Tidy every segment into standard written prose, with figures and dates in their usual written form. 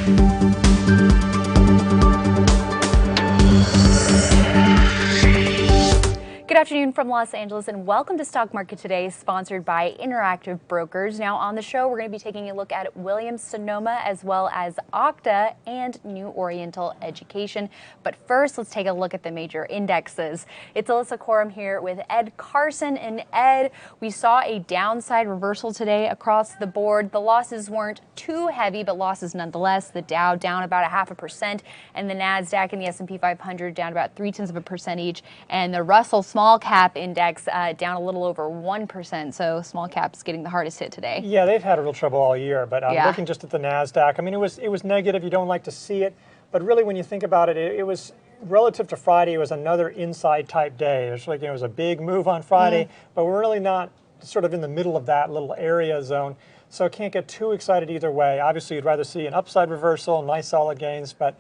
Good afternoon from Los Angeles and welcome to Stock Market Today, sponsored by Interactive Brokers. Now on the show, we're going to be taking a look at Williams-Sonoma as well as Okta and New Oriental Education. But first, let's take a look at the major indexes. It's Alyssa Corum here with Ed Carson. And Ed, we saw a downside reversal today across the board. The losses weren't too heavy, but losses nonetheless. The Dow down about 0.5%, and the NASDAQ and the S&P 500 down about 0.3% each, and the Russell Small Cap Index down a little over 1%, so small caps getting the hardest hit today. Yeah, they've had a real trouble all year, but looking just at the NASDAQ, I mean, it was negative. You don't like to see it, but really when you think about it, it was relative to Friday, it was another inside type day. It was a big move on Friday, but we're really not sort of in the middle of that little area zone, so can't get too excited either way. Obviously, you'd rather see an upside reversal, nice solid gains, but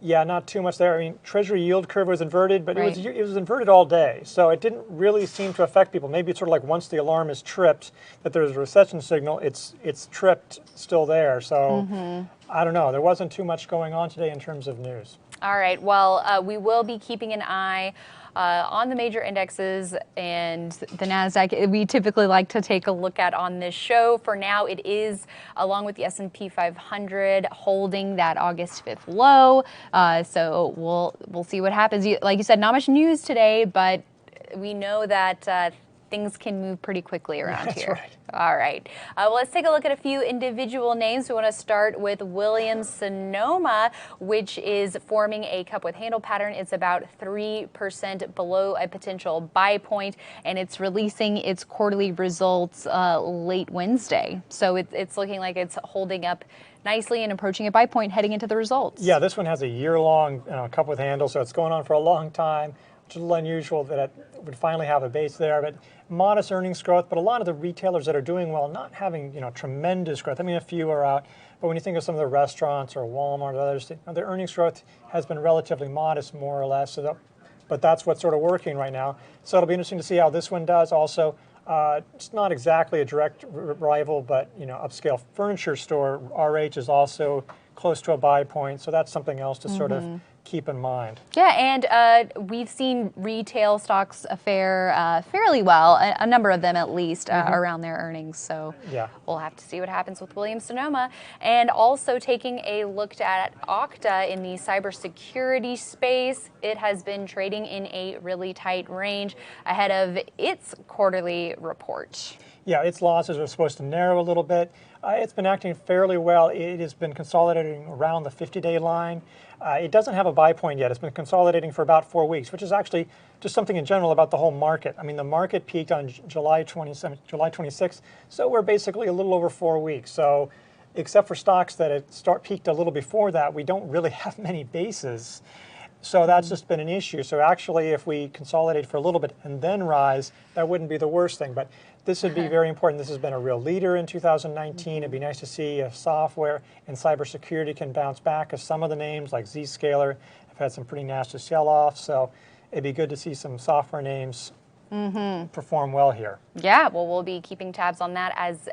yeah, not too much there. I mean, Treasury yield curve was inverted, but it was inverted all day, so it didn't really seem to affect people. Maybe it's sort of like once the alarm is tripped that there's a recession signal, it's tripped still there. So I don't know. There wasn't too much going on today in terms of news. All right. Well, we will be keeping an eye on the major indexes and the NASDAQ. We typically like to take a look at on this show. For now, it is, along with the S&P 500, holding that August 5th low. So we'll see what happens. Like you said, not much news today, but we know that things can move pretty quickly around here. Right. All right. Well, let's take a look at a few individual names. We want to start with Williams-Sonoma, which is forming a cup with handle pattern. It's about 3% below a potential buy point, and it's releasing its quarterly results late Wednesday. So it's looking like it's holding up nicely and approaching a buy point heading into the results. Yeah, this one has a year-long cup with handle, so it's going on for a long time. It's a little unusual that it would finally have a base there, but modest earnings growth. But a lot of the retailers that are doing well, not having tremendous growth. I mean, a few are out, but when you think of some of the restaurants or Walmart or others, their earnings growth has been relatively modest, more or less. But that's what's sort of working right now. So it'll be interesting to see how this one does. Also, it's not exactly a direct rival, but upscale furniture store RH is also close to a buy point. So that's something else to sort of keep in mind. Yeah, and we've seen retail stocks fare fairly well, a number of them at least, around their earnings. So we'll have to see what happens with Williams-Sonoma. And also taking a look at Okta in the cybersecurity space, it has been trading in a really tight range ahead of its quarterly report. Yeah, its losses are supposed to narrow a little bit. It's been acting fairly well. It has been consolidating around the 50-day line. It doesn't have a buy point yet. It's been consolidating for about 4 weeks, which is actually just something in general about the whole market. I mean, the market peaked on July 26th, so we're basically a little over 4 weeks. So except for stocks that peaked a little before that, we don't really have many bases. So that's just been an issue. So actually, if we consolidate for a little bit and then rise, that wouldn't be the worst thing. But this would be very important. This has been a real leader in 2019. It'd be nice to see if software and cybersecurity can bounce back, as some of the names like Zscaler have had some pretty nasty sell-offs. So it'd be good to see some software names perform well here. Yeah, well, we'll be keeping tabs on that as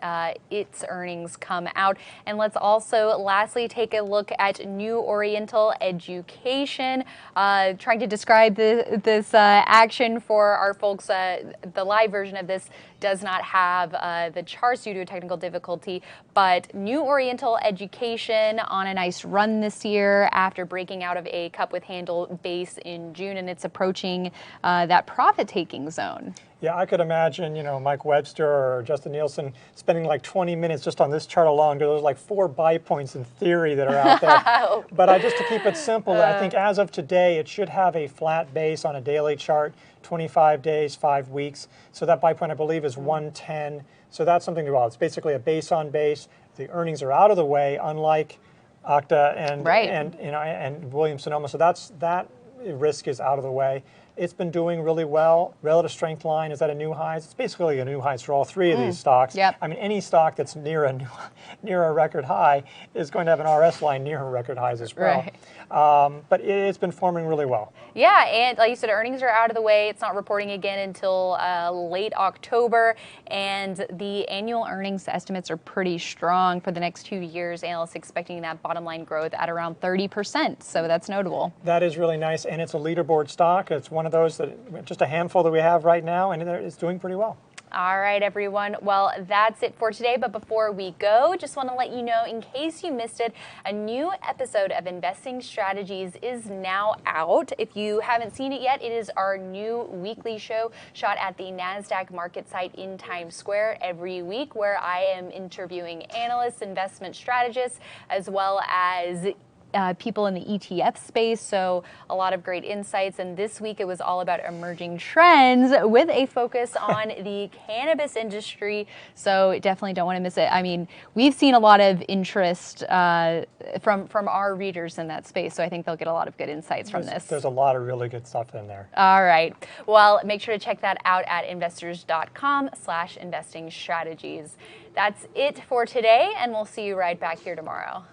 its earnings come out. And let's also lastly take a look at New Oriental Education. Trying to describe this action for our folks, the live version of this does not have the charts due to a technical difficulty, but New Oriental Education on a nice run this year after breaking out of a cup with handle base in June, and it's approaching that profit-taking zone. Yeah, I could imagine, Mike Webster or Justin Nielsen spending like 20 minutes just on this chart alone. There's like 4 buy points in theory that are out there. But just to keep it simple, I think as of today, it should have a flat base on a daily chart, 25 days, 5 weeks. So that buy point, I believe, is 110. So that's something to watch. It's basically a base on base. The earnings are out of the way, unlike Okta and Williams-Sonoma. So that risk is out of the way. It's been doing really well. Relative strength line is at a new high. It's basically a new high for all three of these stocks. Yep. I mean, any stock that's near a record high is going to have an RS line near record highs as well. Right. But it's been performing really well. Yeah, and like you said, earnings are out of the way. It's not reporting again until late October, and the annual earnings estimates are pretty strong for the next 2 years. Analysts expecting that bottom line growth at around 30%, so that's notable. That is really nice, and it's a leaderboard stock. It's one of those that just a handful that we have right now, and it's doing pretty well. All right, everyone. Well, that's it for today. But before we go, just want to let you know, in case you missed it, a new episode of Investing Strategies is now out. If you haven't seen it yet, it is our new weekly show shot at the NASDAQ market site in Times Square every week, where I am interviewing analysts, investment strategists, as well as people in the ETF space, so a lot of great insights. And this week it was all about emerging trends with a focus on the cannabis industry, so definitely don't want to miss it. I mean, we've seen a lot of interest from our readers in that space, so I think they'll get a lot of good insights from this. There's a lot of really good stuff in there. All right. Well, make sure to check that out at investors.com/investing strategies. That's it for today, and we'll see you right back here tomorrow.